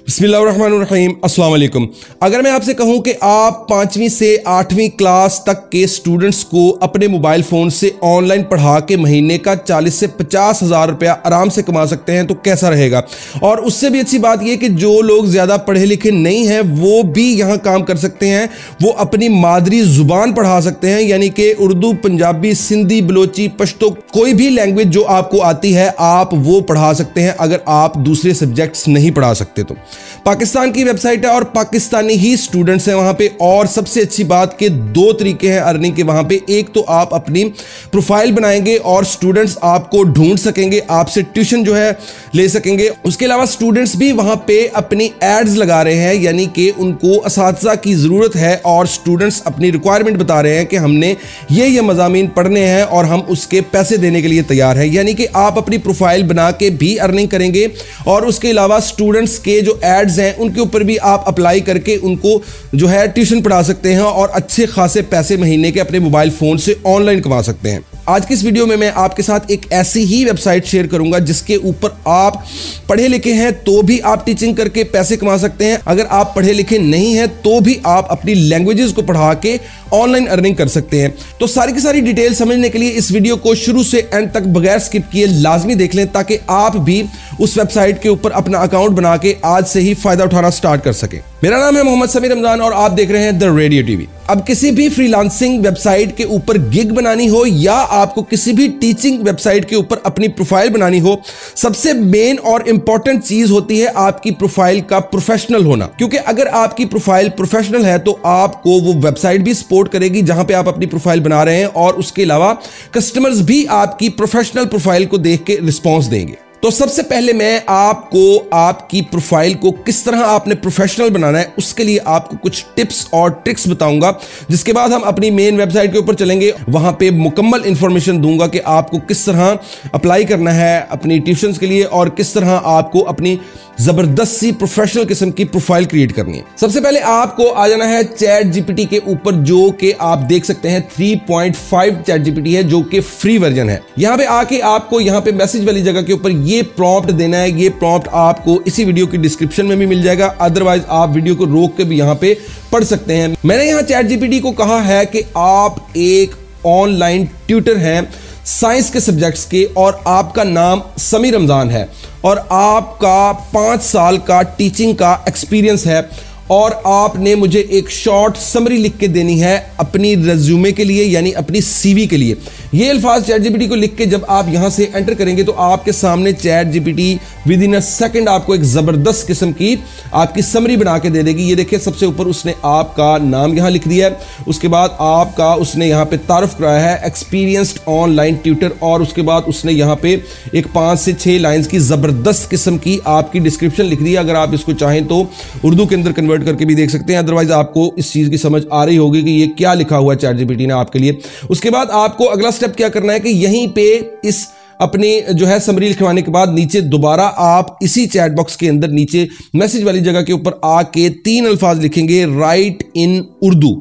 बिस्मिल्लाहिर्रहमानिर्रहीम अस्सलाम वालेकुम। अगर मैं आपसे कहूं कि आप 5वीं से 8वीं क्लास तक के स्टूडेंट्स को अपने मोबाइल फ़ोन से ऑनलाइन पढ़ा के महीने का 40 से 50 हज़ार रुपया आराम से कमा सकते हैं तो कैसा रहेगा। और उससे भी अच्छी बात यह कि जो लोग ज़्यादा पढ़े लिखे नहीं हैं वो भी यहाँ काम कर सकते हैं। वो अपनी मादरी ज़ुबान पढ़ा सकते हैं, यानी कि उर्दू, पंजाबी, सिंधी, बलोची, पश्तो, कोई भी लैंग्वेज जो आपको आती है आप वो पढ़ा सकते हैं अगर आप दूसरे सब्जेक्ट्स नहीं पढ़ा सकते तो। पाकिस्तान की वेबसाइट है और पाकिस्तानी ही स्टूडेंट्स हैं वहां पे। और सबसे अच्छी बात के दो तरीके हैं अर्निंग के वहां पे। एक तो आप अपनी प्रोफाइल बनाएंगे और स्टूडेंट्स आपको ढूंढ सकेंगे, आपसे ट्यूशन जो है ले सकेंगे। उसके अलावा स्टूडेंट्स भी वहां पे अपनी एड्स लगा रहे हैं, यानी कि उनको असातिज़ा की ज़रूरत है और स्टूडेंट्स अपनी रिक्वायरमेंट बता रहे हैं कि हमने ये मज़ामीन पढ़ने हैं और हम उसके पैसे देने के लिए तैयार हैं। यानी कि आप अपनी प्रोफाइल बना के भी अर्निंग करेंगे और उसके अलावा स्टूडेंट्स के जो एड्स हैं उनके ऊपर भी आप अप्लाई करके उनको जो है ट्यूशन पढ़ा सकते हैं और अच्छे खासे पैसे महीने के अपने मोबाइल फोन से ऑनलाइन कमा सकते हैं। आज की इस वीडियो में मैं आपके साथ एक ऐसी ही वेबसाइट शेयर करूंगा जिसके ऊपर आप पढ़े लिखे हैं तो भी आप टीचिंग करके पैसे कमा सकते हैं। अगर आप पढ़े लिखे नहीं हैं तो भी आप अपनी लैंग्वेजेस को पढ़ा के ऑनलाइन अर्निंग कर सकते हैं। तो सारी की सारी डिटेल समझने के लिए इस वीडियो को शुरू से एंड तक बगैर स्किप किए लाजमी देख लें ताकि आप भी उस वेबसाइट के ऊपर अपना अकाउंट बना के आज से ही फायदा उठाना स्टार्ट कर सकें। मेरा नाम है मोहम्मद समीर रमजान और आप देख रहे हैं द रेडियो टीवी। अब किसी भी फ्रीलांसिंग वेबसाइट के ऊपर गिग बनानी हो या आपको किसी भी टीचिंग वेबसाइट के ऊपर अपनी प्रोफाइल बनानी हो, सबसे मेन और इंपॉर्टेंट चीज होती है आपकी प्रोफाइल का प्रोफेशनल होना। क्योंकि अगर आपकी प्रोफाइल प्रोफेशनल है तो आपको वो वेबसाइट भी सपोर्ट करेगी जहां पे आप अपनी प्रोफाइल बना रहे हैं और उसके अलावा कस्टमर्स भी आपकी प्रोफेशनल प्रोफाइल को देख के रिस्पॉन्स देंगे। तो सबसे पहले मैं आपको आपकी प्रोफाइल को किस तरह आपने प्रोफेशनल बनाना है उसके लिए आपको कुछ टिप्स और ट्रिक्स बताऊंगा, जिसके बाद हम अपनी मेन वेबसाइट के ऊपर चलेंगे। वहां पे मुकम्मल इंफॉर्मेशन दूंगा कि आपको किस तरह अप्लाई करना है अपनी ट्यूशंस के लिए और किस तरह आपको अपनी जबरदस्त सी प्रोफेशनल किस्म की प्रोफाइल क्रिएट करनी है। सबसे पहले आपको आ जाना है चैट जीपीटी के ऊपर, जो कि आप देख सकते हैं 3.5 चैट जीपीटी है जो कि फ्री वर्जन है। यहां पे आके आपको यहां पे मैसेज वाली जगह के ऊपर ये प्रॉम्प्ट देना है। ये प्रॉम्प्ट आपको इसी वीडियो की डिस्क्रिप्शन में भी मिल जाएगा, अदरवाइज आप वीडियो को रोक के भी यहां पे पढ़ सकते हैं। मैंने यहां चैट जीपीटी को कहा है कि आप एक ऑनलाइन ट्यूटर हैं साइंस के सब्जेक्ट्स के और आपका नाम समीर रमजान है और आपका 5 साल का टीचिंग का एक्सपीरियंस है और आपने मुझे एक शॉर्ट समरी लिख के देनी है अपनी रेज्यूमे के लिए, यानी अपनी सीवी के लिए। ये अल्फाज चैट जीपीटी को लिख के जब आप यहां से एंटर करेंगे तो आपके सामने chat GPT with in a second आपको एक जबरदस्त किस्म की आपकी समरी बना के दे देगी। ये देखिए सबसे ऊपर उसने आपका नाम यहां लिख दिया है, उसके बाद आपका उसने यहां पे तारुफ कराया है एक्सपीरियंस्ड ऑनलाइन ट्यूटर और उसके बाद उसने यहां पे एक 5 से 6 लाइंस की जबरदस्त किस्म की आपकी डिस्क्रिप्शन लिख दी है। अगर आप इसको चाहें तो उर्दू के अंदर कन्वर्ट करके भी देख सकते हैं, अदरवाइज आपको इस चीज की समझ आ रही होगी कि ये क्या लिखा हुआ है चैट जीपीटी ने आपके लिए। उसके बाद आपको अगला स्टेप क्या करना है कि यहीं पे इस अपनी जो है समरी लिखवाने के बाद नीचे दोबारा आप इसी चैट बॉक्स के अंदर नीचे मैसेज वाली जगह के ऊपर आके 3 अल्फाज लिखेंगे राइट इन उर्दू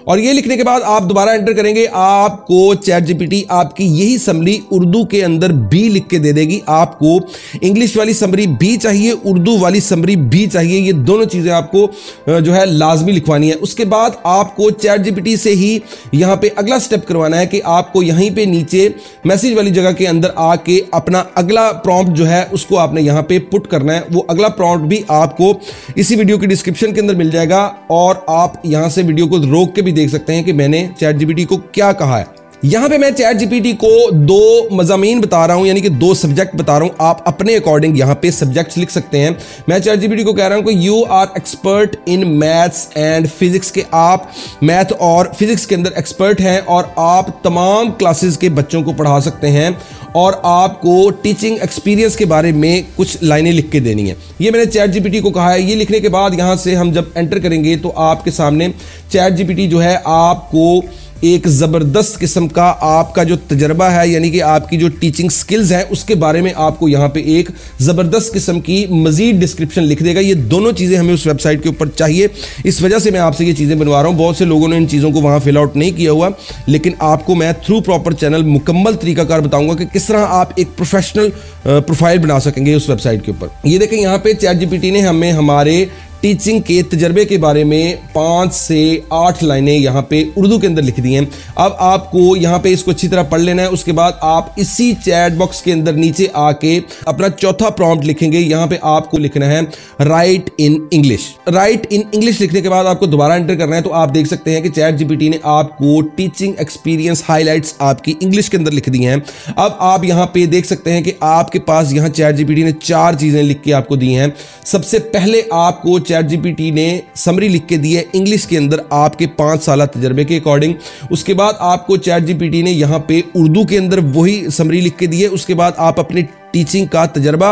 और ये लिखने के बाद आप दोबारा एंटर करेंगे। आपको चैट जीपीटी आपकी यही समरी उर्दू के अंदर भी लिख के दे देगी। आपको इंग्लिश वाली समरी भी चाहिए, उर्दू वाली समरी भी चाहिए, ये दोनों चीजें आपको जो है लाजमी लिखवानी है। उसके बाद आपको चैट जीपीटी से ही यहां पे अगला स्टेप करवाना है कि आपको यहीं पे नीचे मैसेज वाली जगह के अंदर आके अपना अगला प्रॉम्प्ट जो है उसको आपने यहां पे पुट करना है। वो अगला प्रॉम्प्ट भी आपको इसी वीडियो की डिस्क्रिप्शन के अंदर मिल जाएगा और आप यहां से वीडियो को रोक के भी देख सकते हैं कि मैंने चैट जीपीटी को क्या कहा है। यहां पे मैं चैट जीपीटी को 2 मज़ामीन बता रहा हूं, यानी कि 2 सब्जेक्ट बता रहा हूं। आप अपने अकॉर्डिंग यहां पे सब्जेक्ट्स लिख सकते हैं। मैं चैट जीपीटी को कह रहा हूं कि you are expert in maths and physics, के आप मैथ और फिजिक्स के अंदर एक्सपर्ट हैं और आप तमाम क्लासेस के बच्चों को पढ़ा सकते हैं और आपको टीचिंग एक्सपीरियंस के बारे में कुछ लाइनें लिख के देनी है। ये मैंने चैट जीपीटी को कहा है। ये लिखने के बाद यहां से हम जब एंटर करेंगे तो आपके सामने चैट जीपीटी जो है आपको एक ज़बरदस्त किस्म का आपका जो तजर्बा है, यानी कि आपकी जो टीचिंग स्किल्स हैं उसके बारे में आपको यहाँ पे एक ज़बरदस्त किस्म की मजीद डिस्क्रिप्शन लिख देगा। ये दोनों चीज़ें हमें उस वेबसाइट के ऊपर चाहिए, इस वजह से मैं आपसे ये चीज़ें बनवा रहा हूँ। बहुत से लोगों ने इन चीज़ों को वहाँ फिल आउट नहीं किया हुआ, लेकिन आपको मैं थ्रू प्रॉपर चैनल मुकम्मल तरीकाकार बताऊंगा कि किस तरह आप एक प्रोफेशनल प्रोफाइल बना सकेंगे उस वेबसाइट के ऊपर। ये देखें, यहाँ पे ChatGPT ने हमें हमारे टीचिंग के तजर्बे के बारे में 5 से 8 लाइनें यहाँ पे उर्दू के अंदर लिख दी हैं। अब आपको यहाँ पे इसको अच्छी तरह पढ़ लेना है। उसके बाद आप इसी चैट बॉक्स के अंदर नीचे आके अपना चौथा प्रॉम्प्ट लिखेंगे। यहाँ पे आपको लिखना है right in English. Right in English लिखने के बाद आपको दोबारा एंटर करना है। तो आप देख सकते हैं कि ChatGPT ने आपको टीचिंग एक्सपीरियंस हाईलाइट्स आपकी इंग्लिश के अंदर लिख दी हैं। अब आप यहाँ पे देख सकते हैं कि आपके पास यहाँ ChatGPT ने 4 चीजें लिख के आपको दी हैं। सबसे पहले आपको ChatGPT ने समरी लिख के दी है इंग्लिश के अंदर आपके 5 साल तजर्बे के अकॉर्डिंग। उसके बाद आपको ChatGPT ने यहाँ पे उर्दू के अंदर वही समरी लिख के दी है। उसके बाद आप अपनी टीचिंग का तजर्बा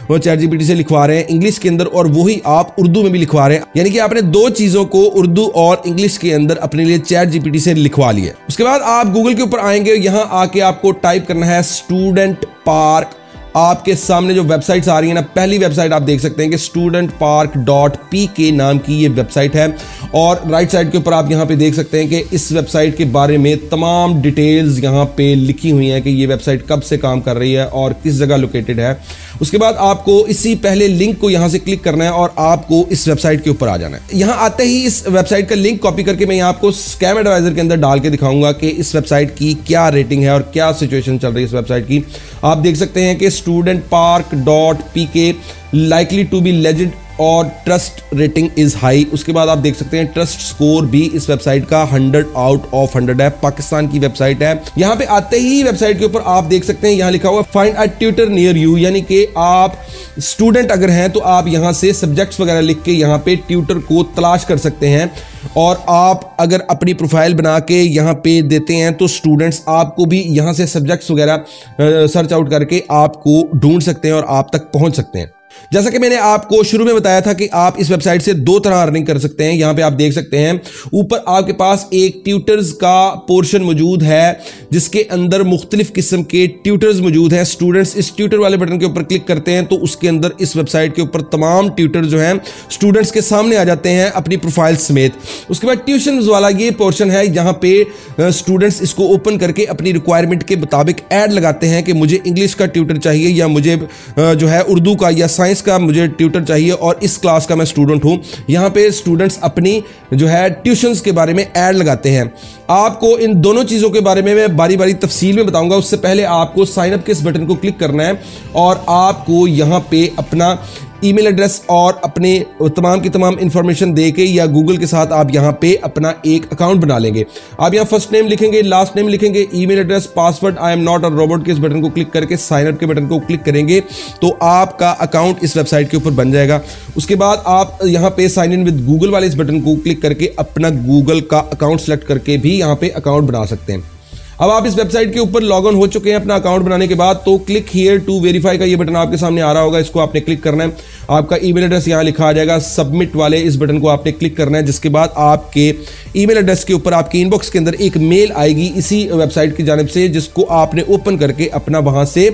वो ChatGPT से लिखवा रहे हैं इंग्लिश के अंदर, और वही आप उर्दू में भी लिखवा रहे हैं। यानी कि आपने 2 चीजों को उर्दू और इंग्लिश के अंदर अपने लिए ChatGPT से लिखवा लिया। उसके बाद आप गूगल के ऊपर आएंगे, यहां आके आपको टाइप करना है स्टूडेंट पार्क। आपके सामने जो वेबसाइट्स आ रही है ना, पहली वेबसाइट आप देख सकते हैं कि studentpark.pk नाम की ये वेबसाइट है, और राइट साइड के ऊपर आप यहां पे देख सकते हैं कि इस वेबसाइट के बारे में तमाम डिटेल्स यहां पे लिखी हुई हैं कि ये वेबसाइट कब से काम कर रही है और किस जगह लोकेटेड है। उसके बाद आपको इसी पहले लिंक को यहां से क्लिक करना है और आपको इस वेबसाइट के ऊपर आ जाना है। यहां आते ही इस वेबसाइट का लिंक कॉपी करके मैं यहां आपको स्कैम एडवाइजर के अंदर डाल के दिखाऊंगा कि इस वेबसाइट की क्या रेटिंग है और क्या सिचुएशन चल रही है इस वेबसाइट की। आप देख सकते हैं कि studentpark.pk likely to be legit और ट्रस्ट रेटिंग इज हाई। उसके बाद आप देख सकते हैं ट्रस्ट स्कोर भी इस वेबसाइट का 100 आउट ऑफ 100 है। पाकिस्तान की वेबसाइट है। यहां पे आते ही वेबसाइट के ऊपर आप देख सकते हैं यहां लिखा हुआ find a tutor near you, यानी कि आप स्टूडेंट अगर हैं तो आप यहां से सब्जेक्ट्स वगैरह लिख के यहां पे ट्यूटर को तलाश कर सकते हैं, और आप अगर अपनी प्रोफाइल बना के यहां पे देते हैं तो स्टूडेंट्स आपको भी यहां से सब्जेक्ट्स वगैरह सर्च आउट करके आपको ढूंढ सकते हैं और आप तक पहुंच सकते हैं। जैसा कि मैंने आपको शुरू में बताया था कि आप इस वेबसाइट से 2 तरह अर्निंग कर सकते हैं। यहां पे आप देख सकते हैं ऊपर आपके पास एक ट्यूटर्स का पोर्शन मौजूद है जिसके अंदर मुख्तलिफ किस्म के ट्यूटर्स मौजूद हैं। स्टूडेंट्स इस ट्यूटर वाले बटन के ऊपर क्लिक करते हैं तो उसके अंदर इस वेबसाइट के ऊपर तमाम ट्यूटर जो हैं स्टूडेंट्स के सामने आ जाते हैं अपनी प्रोफाइल समेत। उसके बाद ट्यूशन वाला ये पोर्शन है, यहां पे स्टूडेंट्स इसको ओपन करके अपनी रिक्वायरमेंट के मुताबिक ऐड लगाते हैं कि मुझे इंग्लिश का ट्यूटर चाहिए, या मुझे जो है उर्दू का या साइंस का मुझे ट्यूटर चाहिए और इस क्लास का मैं स्टूडेंट हूं। यहां पे स्टूडेंट्स अपनी जो है ट्यूशंस के बारे में ऐड लगाते हैं। आपको इन दोनों चीजों के बारे में मैं बारी बारी तफसील में बताऊंगा। उससे पहले आपको साइन अप के इस बटन को क्लिक करना है और आपको यहां पे अपना ईमेल एड्रेस और अपने तमाम की तमाम इंफॉर्मेशन देके या गूगल के साथ आप यहां पे अपना एक अकाउंट बना लेंगे। आप यहां फर्स्ट नेम लिखेंगे, लास्ट नेम लिखेंगे, email address, password, I am not a robot के इस बटन को क्लिक करके साइन अप के बटन को क्लिक करेंगे तो आपका अकाउंट इस वेबसाइट के ऊपर बन जाएगा। उसके बाद आप यहां पे साइन इन विद गूगल वाले इस बटन को क्लिक करके अपना गूगल का अकाउंट सेलेक्ट करके भी यहां पे अकाउंट बना सकते हैं। अब आप इस वेबसाइट के ऊपर लॉग इन हो चुके हैं अपना अकाउंट बनाने के बाद, तो क्लिक हियर टू वेरीफाई का ये बटन आपके सामने आ रहा होगा, इसको आपने क्लिक करना है। आपका ईमेल एड्रेस यहां लिखा आ जाएगा, सबमिट वाले इस बटन को आपने क्लिक करना है, जिसके बाद आपके ईमेल एड्रेस के ऊपर आपकी इनबॉक्स के अंदर एक मेल आएगी इसी वेबसाइट की जानिब से, जिसको आपने ओपन करके अपना वहां से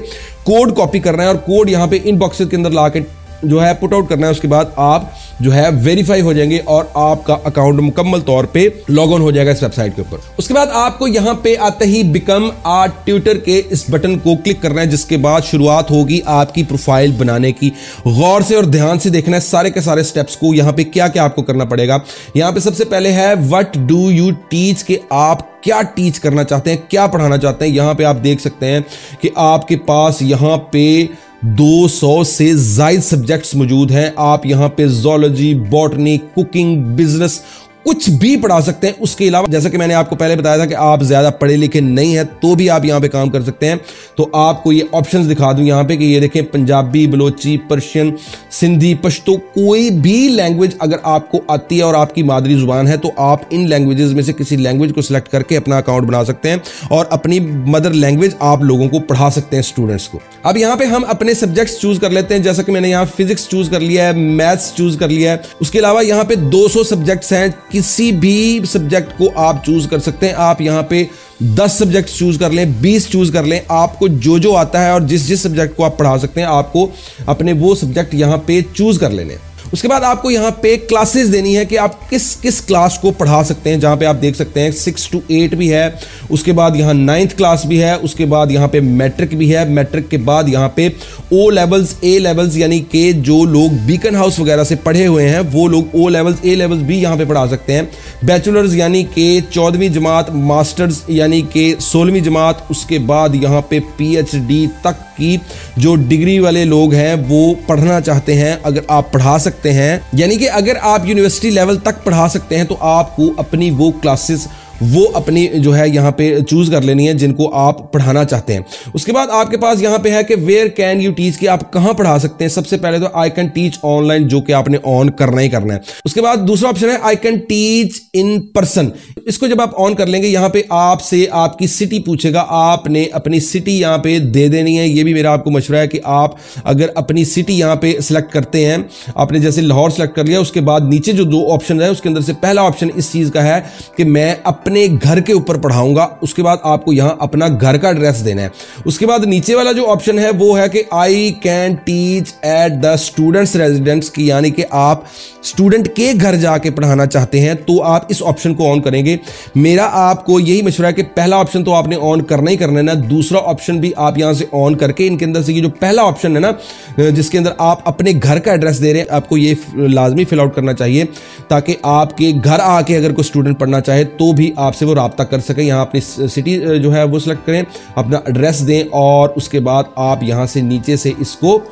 कोड कॉपी करना है और कोड यहां पे इनबॉक्स के अंदर ला के जो है पुट आउट करना है। उसके बाद आप जो है वेरीफाई हो जाएंगे और आपका अकाउंट मुकम्मल तौर पे लॉग ऑन हो जाएगा इस वेबसाइट के ऊपर। उसके बाद आपको यहां पे आते ही बिकम आ ट्यूटर के इस बटन को क्लिक करना है, जिसके बाद शुरुआत होगी आपकी प्रोफाइल बनाने की। गौर से और ध्यान से देखना है सारे के सारे स्टेप्स को, यहां पे क्या क्या आपको करना पड़ेगा। यहां पे सबसे पहले है व्हाट डू यू टीच, के आप क्या टीच करना चाहते हैं, क्या पढ़ाना चाहते हैं। यहां पे आप देख सकते हैं कि आपके पास यहां पे 200 से ज्यादा सब्जेक्ट्स मौजूद हैं। आप यहां पे ज़ूलॉजी, बॉटनी, कुकिंग, बिजनेस कुछ भी पढ़ा सकते हैं। उसके अलावा जैसा कि मैंने आपको पहले बताया था कि आप ज्यादा पढ़े लिखे नहीं हैं तो भी आप यहां पे काम कर सकते हैं। तो आपको ये ऑप्शंस दिखा दूं यहां पे कि ये देखें, पंजाबी, बलोची, पर्शियन, सिंधी, पश्तो, कोई भी लैंग्वेज अगर आपको आती है और आपकी मादरी जुबान है तो आप इन लैंग्वेजेस में से किसी लैंग्वेज को सिलेक्ट करके अपना अकाउंट बना सकते हैं और अपनी मदर लैंग्वेज आप लोगों को पढ़ा सकते हैं, स्टूडेंट्स को। अब यहां पे हम अपने सब्जेक्ट्स चूज कर लेते हैं, जैसा कि मैंने यहां फिजिक्स चूज कर लिया है, मैथ्स चूज कर लिया है। उसके अलावा यहां पे 200 सब्जेक्ट्स हैं। किसी भी सब्जेक्ट को आप चूज कर सकते हैं। आप यहाँ पे 10 सब्जेक्ट चूज कर लें, 20 चूज कर लें, आपको जो जो आता है और जिस जिस सब्जेक्ट को आप पढ़ा सकते हैं आपको अपने वो सब्जेक्ट यहाँ पे चूज कर लेने। उसके बाद आपको यहाँ पे क्लासेस देनी है कि आप किस किस क्लास को पढ़ा सकते हैं, जहाँ पे आप देख सकते हैं 6 to 8 भी है, उसके बाद यहाँ 9th क्लास भी है, उसके बाद यहाँ पे मैट्रिक भी है, मैट्रिक के बाद यहाँ पे ओ लेवल्स, ए लेवल्स, यानी कि जो लोग बीकन हाउस वगैरह से पढ़े हुए हैं वो लोग ओ लेवल्स, ए लेवल्स भी यहाँ पे पढ़ा सकते हैं। बैचलर्स यानी कि 14वीं जमात, मास्टर्स यानी कि 16वीं जमात, उसके बाद यहाँ पे PhD तक की जो डिग्री वाले लोग हैं वो पढ़ना चाहते हैं, अगर आप पढ़ा सकते हैं, यानी कि अगर आप यूनिवर्सिटी लेवल तक पढ़ा सकते हैं तो आपको अपनी वो क्लासेस वो अपनी जो है यहाँ पे चूज कर लेनी है जिनको आप पढ़ाना चाहते हैं। उसके बाद आपके पास यहाँ पे है कि वेयर कैन यू टीच, कि आप कहाँ पढ़ा सकते हैं। सबसे पहले तो आई कैन टीच ऑनलाइन, जो कि आपने ऑन करना ही करना है। उसके बाद दूसरा ऑप्शन है I can teach in person. इसको जब आप ऑन कर लेंगे यहाँ पे आपसे आपकी सिटी पूछेगा, आपने अपनी सिटी यहाँ पे दे देनी है। ये भी मेरा आपको मशवरा है कि आप अगर अपनी सिटी यहाँ पे सिलेक्ट करते हैं, आपने जैसे लाहौर सेलेक्ट कर लिया, उसके बाद नीचे जो 2 ऑप्शन है उसके अंदर से पहला ऑप्शन इस चीज का है कि मैं अपने घर के ऊपर पढ़ाऊंगा। उसके बाद आपको यहां अपना घर का एड्रेस देना है। उसके बाद नीचे वाला जो ऑप्शन है वो है कि I can teach at the students residence, की यानी कि आप स्टूडेंट के घर जाके पढ़ाना चाहते हैं तो आप इस ऑप्शन को ऑन करेंगे। मेरा आपको यही मशवरा है कि पहला ऑप्शन तो आपने ऑन करना ही करना है ना, दूसरा ऑप्शन भी आप यहां से ऑन करके इनके अंदर से ये जो पहला ऑप्शन है ना जिसके अंदर आप अपने घर का एड्रेस दे रहे हैं, आपको ये लाजमी फिल आउट करना चाहिए ताकि आपके घर आके अगर कोई स्टूडेंट पढ़ना चाहे तो भी आपसे वो राब्ता कर सके। यहाँ अपनी सिटी जो है वो सिलेक्ट करें, अपना एड्रेस दें और उसके बाद आप यहाँ से नीचे से इसको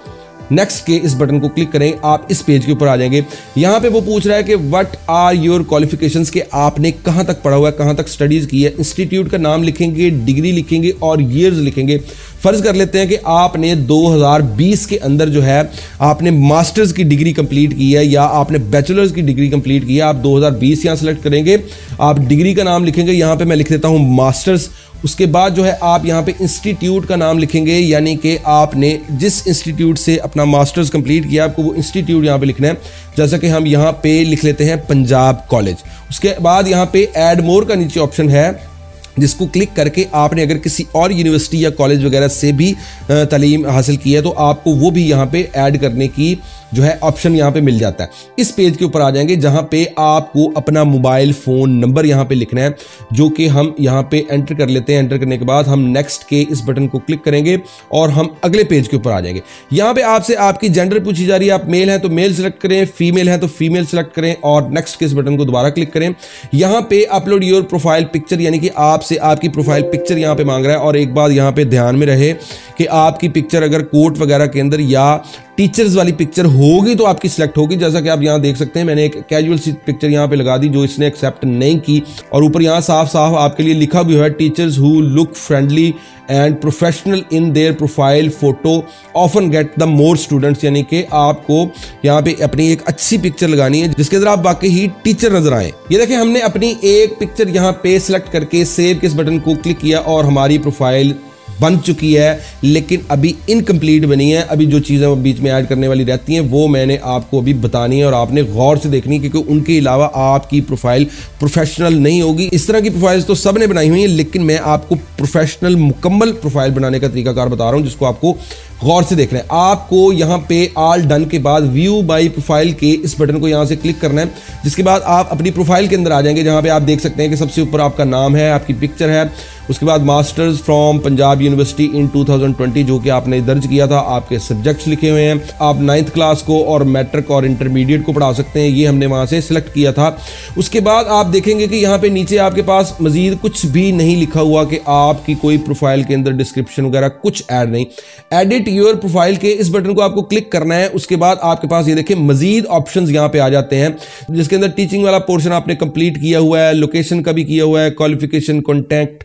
नेक्स्ट के इस बटन को क्लिक करें, आप इस पेज के ऊपर आ जाएंगे। यहाँ पे वो पूछ रहा है कि व्हाट आर योर क्वालिफिकेशंस, के आपने कहाँ तक पढ़ा हुआ है, कहाँ तक स्टडीज की है। इंस्टीट्यूट का नाम लिखेंगे, डिग्री लिखेंगे और ईयर्स लिखेंगे। फर्ज कर लेते हैं कि आपने 2020 के अंदर जो है आपने मास्टर्स की डिग्री कंप्लीट की है या आपने बैचलर्स की डिग्री कंप्लीट की है। आप 2020 यहाँ सेलेक्ट करेंगे, आप डिग्री का नाम लिखेंगे, यहाँ पे मैं लिख देता हूँ मास्टर्स। उसके बाद जो है आप यहाँ पे इंस्टीट्यूट का नाम लिखेंगे, यानी कि आपने जिस इंस्टीट्यूट से अपना मास्टर्स कंप्लीट किया आपको वो इंस्टीट्यूट यहाँ पे लिखना है। जैसा कि हम यहाँ पे लिख लेते हैं पंजाब कॉलेज। उसके बाद यहाँ पे ऐड मोर का नीचे ऑप्शन है जिसको क्लिक करके आपने अगर किसी और यूनिवर्सिटी या कॉलेज वगैरह से भी तालीम हासिल की है तो आपको वो भी यहाँ पे ऐड करने की जो है ऑप्शन यहाँ पे मिल जाता है। इस पेज के ऊपर आ जाएंगे जहाँ पे आपको अपना मोबाइल फ़ोन नंबर यहाँ पे लिखना है, जो कि हम यहाँ पे एंटर कर लेते हैं। एंटर करने के बाद हम नेक्स्ट के इस बटन को क्लिक करेंगे और हम अगले पेज के ऊपर आ जाएंगे। यहाँ पे आपसे आपकी जेंडर पूछी जा रही है, आप मेल हैं तो मेल सेलेक्ट करें, फीमेल हैं तो फीमेल सेलेक्ट करें और नेक्स्ट के इस बटन को दोबारा क्लिक करें। यहाँ पे अपलोड योर प्रोफाइल पिक्चर, यानी कि आपसे आपकी प्रोफाइल पिक्चर यहाँ पे मांग रहा है। और एक बात यहाँ पे ध्यान में रहे कि आपकी पिक्चर अगर कोर्ट वगैरह के अंदर या टीचर्स वाली पिक्चर होगी तो आपकी सिलेक्ट होगी। जैसा कि आप यहाँ देख सकते हैं मैंने एक कैजुअल सी पिक्चर यहाँ पे लगा दी जो इसने एक्सेप्ट नहीं की और ऊपर यहाँ साफ साफ आपके लिए लिखा भी हुआ है teachers who look friendly and professional in their profile photo often get the more students, यानी कि आपको यहाँ पे अपनी एक अच्छी पिक्चर लगानी है जिसके अंदर आप वाकई ही टीचर नजर आए। ये देखें हमने अपनी एक पिक्चर यहाँ पे सिलेक्ट करके सेव के इस बटन को क्लिक किया और हमारी प्रोफाइल बन चुकी है, लेकिन अभी इनकम्प्लीट बनी है। अभी जो चीज़ें बीच में ऐड करने वाली रहती हैं वो मैंने आपको अभी बतानी है और आपने गौर से देखनी है क्योंकि उनके अलावा आपकी प्रोफाइल प्रोफेशनल नहीं होगी। इस तरह की प्रोफाइल्स तो सब ने बनाई हुई है, लेकिन मैं आपको प्रोफेशनल मुकम्मल प्रोफाइल बनाने का तरीकाकार बता रहा हूं जिसको आपको गौर से देखना है। आपको यहाँ पे ऑल डन के बाद व्यू बाय प्रोफाइल के इस बटन को यहाँ से क्लिक करना है, जिसके बाद आप अपनी प्रोफाइल के अंदर आ जाएंगे जहाँ पे आप देख सकते हैं कि सबसे ऊपर आपका नाम है, आपकी पिक्चर है, उसके बाद मास्टर्स फ्रॉम पंजाब यूनिवर्सिटी इन 2020 जो कि आपने दर्ज किया था, आपके सब्जेक्ट्स लिखे हुए हैं। आप 9th क्लास को और मैट्रिक और इंटरमीडिएट को पढ़ा सकते हैं, ये हमने वहाँ से सिलेक्ट किया था। उसके बाद आप देखेंगे कि यहाँ पे नीचे आपके पास मजीद कुछ भी नहीं लिखा हुआ कि आपकी कोई प्रोफाइल के अंदर डिस्क्रिप्शन वगैरह कुछ ऐड नहीं। एडिट योर प्रोफाइल के इस बटन को आपको क्लिक करना है। उसके बाद आपके पास ये देखिए मजीद ऑप्शंस यहाँ पे आ जाते हैं जिसके अंदर टीचिंग वाला पोर्शन आपने कंप्लीट किया हुआ है, लोकेशन का भी किया हुआ है, क्वालिफिकेशन, कॉन्टैक्ट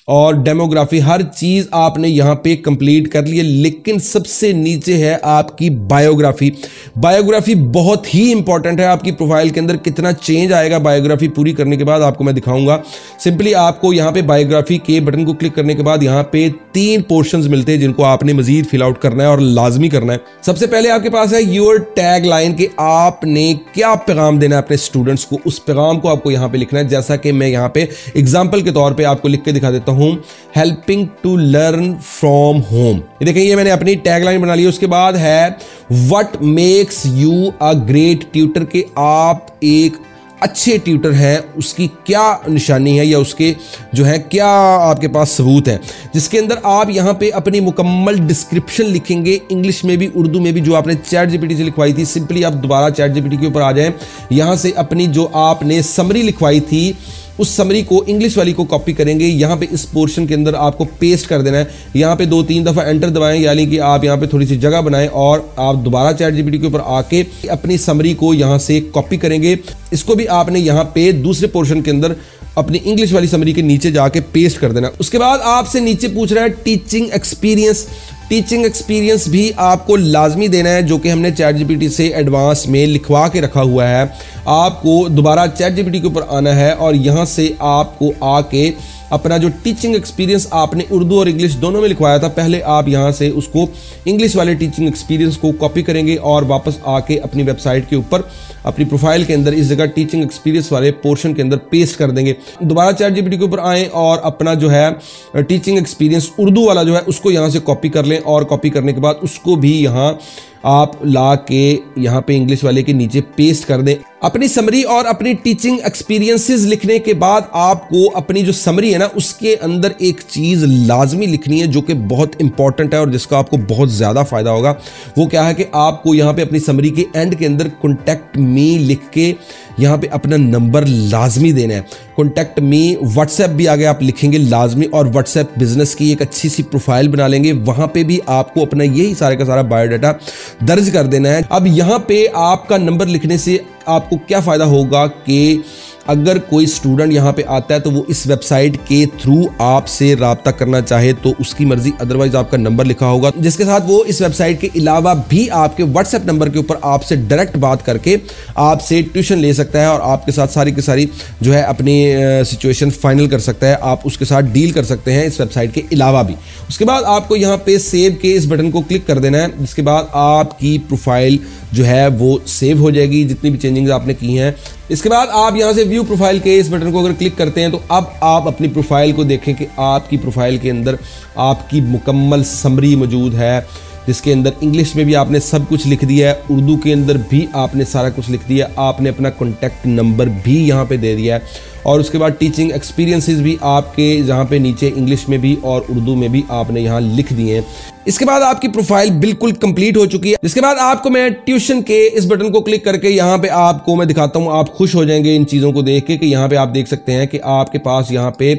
और डेमोग्राफी, हर चीज आपने यहां पे कंप्लीट कर ली है। लेकिन सबसे नीचे है आपकी बायोग्राफी। बायोग्राफी बहुत ही इंपॉर्टेंट है आपकी प्रोफाइल के अंदर। कितना चेंज आएगा बायोग्राफी पूरी करने के बाद आपको मैं दिखाऊंगा। सिंपली आपको यहां पे बायोग्राफी के बटन को क्लिक करने के बाद यहां पे 3 पोर्शंस मिलते हैं जिनको आपने मजीद फिल आउट आउट करना है और लाजमी करना है। सबसे पहले आपके पास है योर टैग लाइन कि आपने क्या पैगाम देना है अपने स्टूडेंट्स को, उस पैगाम को आपको यहाँ पे लिखना है। जैसा कि मैं यहाँ पे एग्जाम्पल के तौर पे आपको लिख के दिखा देता हूँ, helping to learn from home. ये देखें, ये मैंने अपनी टैग लाइन बना ली। उसके बाद है what makes you a great tutor, के आप एक अच्छे ट्यूटर हैं, उसकी क्या निशानी है या उसके जो है क्या आपके पास सबूत है, जिसके अंदर आप यहाँ पे अपनी मुकम्मल डिस्क्रिप्शन लिखेंगे, इंग्लिश में भी उर्दू में भी, जो आपने चैट जीपीटी से लिखवाई थी। सिंपली आप दोबारा चैट जीपीटी के ऊपर आ जाएं, यहाँ से अपनी जो आपने समरी लिखवाई थी उस समरी को, इंग्लिश वाली को कॉपी करेंगे, यहाँ पे इस पोर्शन के अंदर आपको पेस्ट कर देना है। यहाँ पे 2-3 दफ़ा एंटर दबाएं, यानी कि आप यहाँ पे थोड़ी सी जगह बनाएं और आप दोबारा चैट जीपीटी के ऊपर आके अपनी समरी को यहाँ से कॉपी करेंगे। इसको भी आपने यहाँ पे दूसरे पोर्शन के अंदर अपनी इंग्लिश वाली समरी के नीचे जाके पेस्ट कर देना। उसके बाद आपसे नीचे पूछ रहा है टीचिंग एक्सपीरियंस। टीचिंग एक्सपीरियंस भी आपको लाजमी देना है, जो कि हमने चैट जीपीटी से एडवांस में लिखवा के रखा हुआ है। आपको दोबारा चैट जीपीटी के ऊपर आना है और यहाँ से आपको आके अपना जो टीचिंग एक्सपीरियंस आपने उर्दू और इंग्लिश दोनों में लिखवाया था, पहले आप यहाँ से उसको इंग्लिश वाले टीचिंग एक्सपीरियंस को कॉपी करेंगे और वापस आके अपनी वेबसाइट के ऊपर अपनी प्रोफाइल के अंदर इस जगह टीचिंग एक्सपीरियंस वाले पोर्शन के अंदर पेस्ट कर देंगे। दोबारा चैट जीपीटी के ऊपर आएँ और अपना जो है टीचिंग एक्सपीरियंस उर्दू वाला जो है उसको यहाँ से कॉपी कर लें और कॉपी करने के बाद उसको भी यहाँ आप ला के यहाँ पे इंग्लिश वाले के नीचे पेस्ट कर दें। अपनी समरी और अपनी टीचिंग एक्सपीरियंसेस लिखने के बाद आपको अपनी जो समरी है ना उसके अंदर एक चीज़ लाजमी लिखनी है जो कि बहुत इंपॉर्टेंट है और जिसका आपको बहुत ज़्यादा फ़ायदा होगा। वो क्या है कि आपको यहाँ पे अपनी समरी के एंड के अंदर कॉन्टैक्ट मी लिख के यहाँ पे अपना नंबर लाजमी देना है। कॉन्टैक्ट मी, व्हाट्सएप भी आगे आप लिखेंगे लाजमी, और व्हाट्सएप बिजनेस की एक अच्छी सी प्रोफाइल बना लेंगे, वहाँ पे भी आपको अपना यही सारे का सारा बायोडाटा दर्ज कर देना है। अब यहाँ पे आपका नंबर लिखने से आपको क्या फ़ायदा होगा कि अगर कोई स्टूडेंट यहाँ पे आता है तो वो इस वेबसाइट के थ्रू आपसे रब्ता करना चाहे तो उसकी मर्जी, अदरवाइज आपका नंबर लिखा होगा जिसके साथ वो इस वेबसाइट के अलावा भी आपके व्हाट्सएप नंबर के ऊपर आपसे डायरेक्ट बात करके आपसे ट्यूशन ले सकता है और आपके साथ सारी की सारी जो है अपनी सिचुएशन फाइनल कर सकता है। आप उसके साथ डील कर सकते हैं इस वेबसाइट के अलावा भी। उसके बाद आपको यहाँ पे सेव के इस बटन को क्लिक कर देना है, जिसके बाद आपकी प्रोफाइल जो है वो सेव हो जाएगी, जितनी भी चेंजिंग्स आपने की हैं। इसके बाद आप यहाँ से व्यू प्रोफाइल के इस बटन को अगर क्लिक करते हैं तो अब आप अपनी प्रोफाइल को देखें कि आपकी प्रोफाइल के अंदर आपकी मुकम्मल समरी मौजूद है, जिसके अंदर इंग्लिश में भी आपने सब कुछ लिख दिया है, उर्दू के अंदर भी आपने सारा कुछ लिख दिया, आपने अपना कॉन्टैक्ट नंबर भी यहाँ पे दे दिया है, और उसके बाद टीचिंग एक्सपीरियंसेस भी आपके जहाँ पे नीचे इंग्लिश में भी और उर्दू में भी आपने यहाँ लिख दिए हैं। इसके बाद आपकी प्रोफाइल बिल्कुल कंप्लीट हो चुकी है। इसके बाद आपको मैं ट्यूशन के इस बटन को क्लिक करके यहाँ पे आपको मैं दिखाता हूँ, आप खुश हो जाएंगे इन चीज़ों को देख के कि यहाँ पे आप देख सकते हैं कि आपके पास यहाँ पे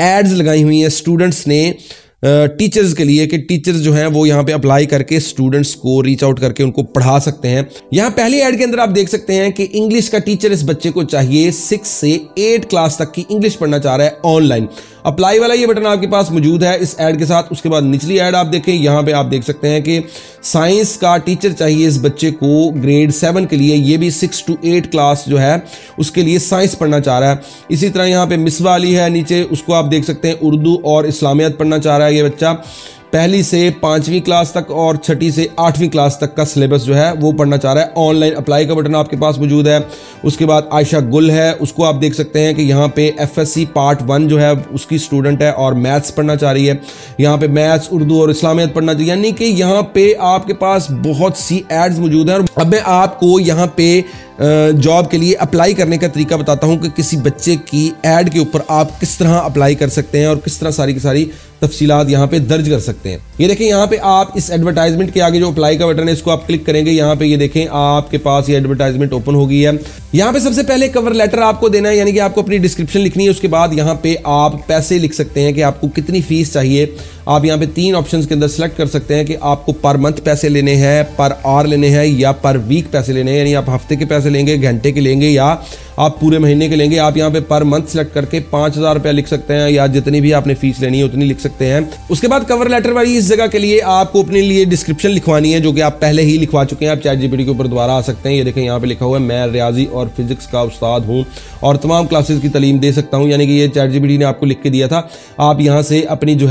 एड्स लगाई हुई हैं स्टूडेंट्स ने टीचर्स के लिए, कि टीचर्स जो हैं वो यहाँ पे अप्लाई करके स्टूडेंट्स को रीच आउट करके उनको पढ़ा सकते हैं। यहाँ पहली ऐड के अंदर आप देख सकते हैं कि इंग्लिश का टीचर इस बच्चे को चाहिए, 6 से 8 क्लास तक की इंग्लिश पढ़ना चाह रहा है ऑनलाइन। अप्लाई वाला ये बटन आपके पास मौजूद है इस ऐड के साथ। उसके बाद निचली ऐड आप देखें, यहाँ पे आप देख सकते हैं कि साइंस का टीचर चाहिए इस बच्चे को ग्रेड 7 के लिए, ये भी 6 to 8 क्लास जो है उसके लिए साइंस पढ़ना चाह रहा है। इसी तरह यहाँ पे मिसवा अली है नीचे, उसको आप देख सकते हैं उर्दू और इस्लामियत पढ़ना चाह रहा है ये बच्चा। पहली से 5वीं क्लास तक और छठी से 8वीं क्लास तक का सिलेबस जो है वो पढ़ना चाह रहा है ऑनलाइन। अप्लाई का बटन आपके पास मौजूद है। उसके बाद आयशा गुल है, उसको आप देख सकते हैं कि यहाँ पे FSC पार्ट 1 जो है उसकी स्टूडेंट है और मैथ्स पढ़ना चाह रही है। यहाँ पे मैथ्स, उर्दू और इस्लामियत पढ़ना चाहिए, यानी कि यहाँ पे आपके पास बहुत सी एड्स मौजूद है। अब मैं आपको यहाँ पे जॉब के लिए अप्लाई करने का तरीका बताता हूँ कि किसी बच्चे की ऐड के ऊपर आप किस तरह अप्लाई कर सकते हैं और किस तरह सारी की सारी तफसीलात यहाँ पे दर्ज कर सकते हैं। ये देखें, यहाँ पे आप इस एडवर्टाइजमेंट के आगे जो अप्लाई का बटन है इसको आप क्लिक करेंगे, यहाँ पे ये देखें आपके पास ये एडवर्टाइजमेंट ओपन हो गई है। यहाँ पे सबसे पहले कवर लेटर आपको देना है, यानी कि आपको अपनी डिस्क्रिप्शन लिखनी है। उसके बाद यहाँ पे आप पैसे लिख सकते हैं कि आपको कितनी फीस चाहिए। आप यहाँ पे 3 ऑप्शंस के अंदर सेलेक्ट कर सकते हैं कि आपको पर मंथ पैसे लेने हैं, पर आवर लेने हैं या पर वीक पैसे लेने हैं, यानी आप हफ्ते के पैसे लेंगे, घंटे के लेंगे या आप पूरे महीने के लेंगे। आप यहाँ पे पर मंथ सेलेक्ट करके 5,000 रुपया लिख सकते हैं, या जितनी भी आपने फीस लेनी है उतनी लिख सकते हैं। उसके बाद कवर लेटर वाली इस जगह के लिए आपको अपने लिए डिस्क्रिप्शन लिखवानी है, जो कि आप पहले ही लिखवा चुके हैं। आप ChatGPT के ऊपर दोबारा आ सकते हैं। ये देखें यहाँ पे लिखा हुआ है, मैं रियाजी और फिजिक्स का उस्ताद हूँ और तमाम क्लासेस की तालीम दे सकता हूँ, यानी कि ये ChatGPT ने आपको लिख के दिया था। आप यहाँ से अपनी जो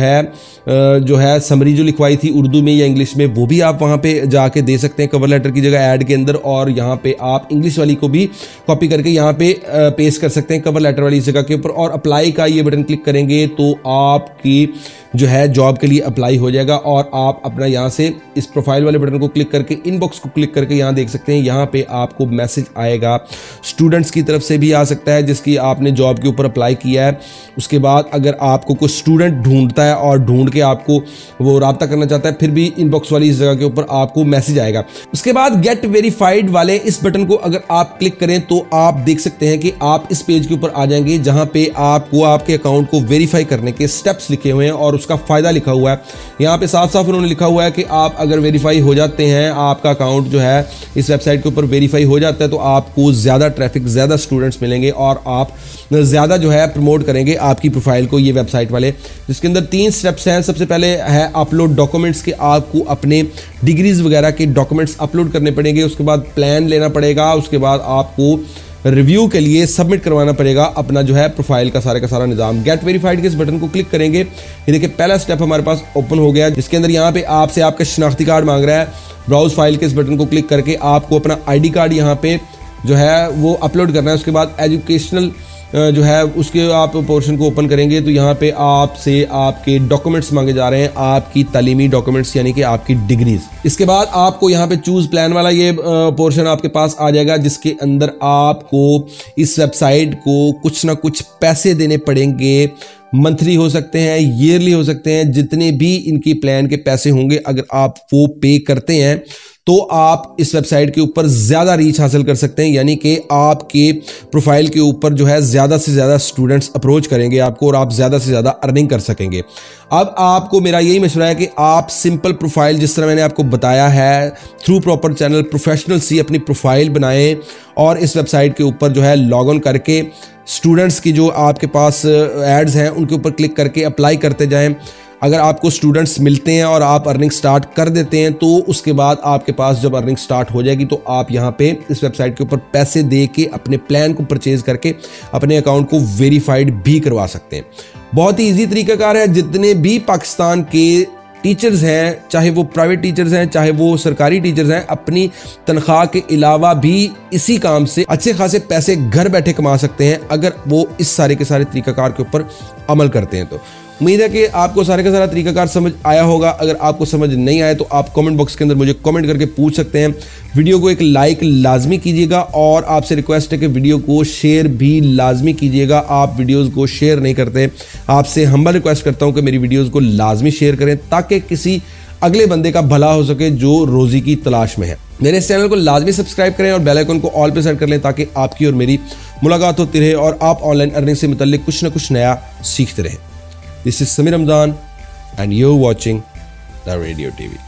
है समरी जो लिखवाई थी उर्दू में या इंग्लिश में, वो भी आप वहाँ पे जाके दे सकते हैं कवर लेटर की जगह ऐड के अंदर, और यहाँ पे आप इंग्लिश वाली को भी कॉपी करके यहाँ पे पेस्ट कर सकते हैं कवर लेटर वाली जगह के ऊपर। और अप्लाई का ये बटन क्लिक करेंगे तो आपकी जो है जॉब के लिए अप्लाई हो जाएगा, और आप अपना यहाँ से इस प्रोफाइल वाले बटन को क्लिक करके इनबॉक्स को क्लिक करके यहाँ देख सकते हैं, यहाँ पे आपको मैसेज आएगा स्टूडेंट्स की तरफ से भी आ सकता है जिसकी आपने जॉब के ऊपर अप्लाई किया है। उसके बाद अगर आपको कोई स्टूडेंट ढूंढता है और ढूंढ के आपको वो राब्ता करना चाहता है, फिर भी इनबॉक्स वाली इस जगह के ऊपर आपको मैसेज आएगा। उसके बाद गेट वेरीफाइड वाले इस बटन को अगर आप क्लिक करें तो आप देख सकते हैं कि आप इस पेज के ऊपर आ जाएंगे जहां पे आपको आपके अकाउंट को वेरीफाई करने के स्टेप्स लिखे हुए हैं और उसका फायदा लिखा हुआ है। यहाँ पे साफ साफ उन्होंने लिखा हुआ है कि आप अगर वेरीफाई हो जाते हैं, आपका अकाउंट जो है इस वेबसाइट के ऊपर वेरीफाई हो जाता है, तो आपको ज्यादा ट्रैफिक, ज्यादा स्टूडेंट्स मिलेंगे और आप ज्यादा जो है प्रमोट करेंगे आपकी प्रोफाइल को ये वेबसाइट वाले, जिसके अंदर 3 स्टेप्स हैं। सबसे पहले है अपलोड डॉक्यूमेंट्स के, आपको अपने डिग्रीज वगैरह के डॉक्यूमेंट्स अपलोड करने पड़ेंगे। उसके बाद प्लान लेना पड़ेगा। उसके बाद आपको रिव्यू के लिए सबमिट करवाना पड़ेगा अपना जो है प्रोफाइल का सारा निजाम। गेट वेरीफाइड के इस बटन को क्लिक करेंगे, ये देखिए पहला स्टेप हमारे पास ओपन हो गया, जिसके अंदर यहाँ पे आपसे आपका शनाख्ती कार्ड मांग रहा है। ब्राउज फाइल के इस बटन को क्लिक करके आपको अपना ID कार्ड यहाँ पे जो है वो अपलोड करना है। उसके बाद एजुकेशनल जो है उसके आप पोर्शन को ओपन करेंगे तो यहाँ पे आपसे आपके डॉक्यूमेंट्स मांगे जा रहे हैं, आपकी तालीमी डॉक्यूमेंट्स यानी कि आपकी डिग्रीज। इसके बाद आपको यहाँ पे चूज प्लान वाला ये पोर्शन आपके पास आ जाएगा, जिसके अंदर आपको इस वेबसाइट को कुछ ना कुछ पैसे देने पड़ेंगे। मंथली हो सकते हैं, ईयरली हो सकते हैं, जितने भी इनकी प्लान के पैसे होंगे अगर आप वो पे करते हैं तो आप इस वेबसाइट के ऊपर ज़्यादा रीच हासिल कर सकते हैं, यानी कि आपके प्रोफाइल के ऊपर जो है ज़्यादा से ज़्यादा स्टूडेंट्स अप्रोच करेंगे आपको और आप ज़्यादा से ज़्यादा अर्निंग कर सकेंगे। अब आपको मेरा यही मशवरा है कि आप सिंपल प्रोफाइल, जिस तरह मैंने आपको बताया है, थ्रू प्रॉपर चैनल प्रोफेशनल सी अपनी प्रोफाइल बनाएं और इस वेबसाइट के ऊपर जो है लॉग ऑन करके स्टूडेंट्स की जो आपके पास एड्स हैं उनके ऊपर क्लिक करके अप्लाई करते जाएं। अगर आपको स्टूडेंट्स मिलते हैं और आप अर्निंग स्टार्ट कर देते हैं तो उसके बाद आपके पास जब अर्निंग स्टार्ट हो जाएगी तो आप यहाँ पे इस वेबसाइट के ऊपर पैसे दे के अपने प्लान को परचेज करके अपने अकाउंट को वेरीफाइड भी करवा सकते हैं। बहुत ही ईजी तरीकाकार है। जितने भी पाकिस्तान के टीचर्स हैं, चाहे वो प्राइवेट टीचर्स हैं चाहे वो सरकारी टीचर्स हैं, अपनी तनख्वाह के अलावा भी इसी काम से अच्छे खासे पैसे घर बैठे कमा सकते हैं अगर वो इस सारे के सारे तरीकाकार के ऊपर अमल करते हैं। तो उम्मीद है कि आपको सारे का सारा तरीकाकार समझ आया होगा। अगर आपको समझ नहीं आया तो आप कमेंट बॉक्स के अंदर मुझे कमेंट करके पूछ सकते हैं। वीडियो को एक लाइक लाजमी कीजिएगा और आपसे रिक्वेस्ट है कि वीडियो को शेयर भी लाजमी कीजिएगा। आप वीडियोस को शेयर नहीं करते, आपसे हम्बल रिक्वेस्ट करता हूं कि मेरी वीडियोस को लाजमी शेयर करें ताकि किसी अगले बंदे का भला हो सके जो रोजी की तलाश में है। मेरे इस चैनल को लाजमी सब्सक्राइब करें और बेल आइकन को ऑल पे सेट कर लें ताकि आपकी और मेरी मुलाकात होती रहे और आप ऑनलाइन अर्निंग से मुतल्लिक कुछ ना कुछ नया सीखते रहें। This is Samir Ramzan and you're watching The Radio TV.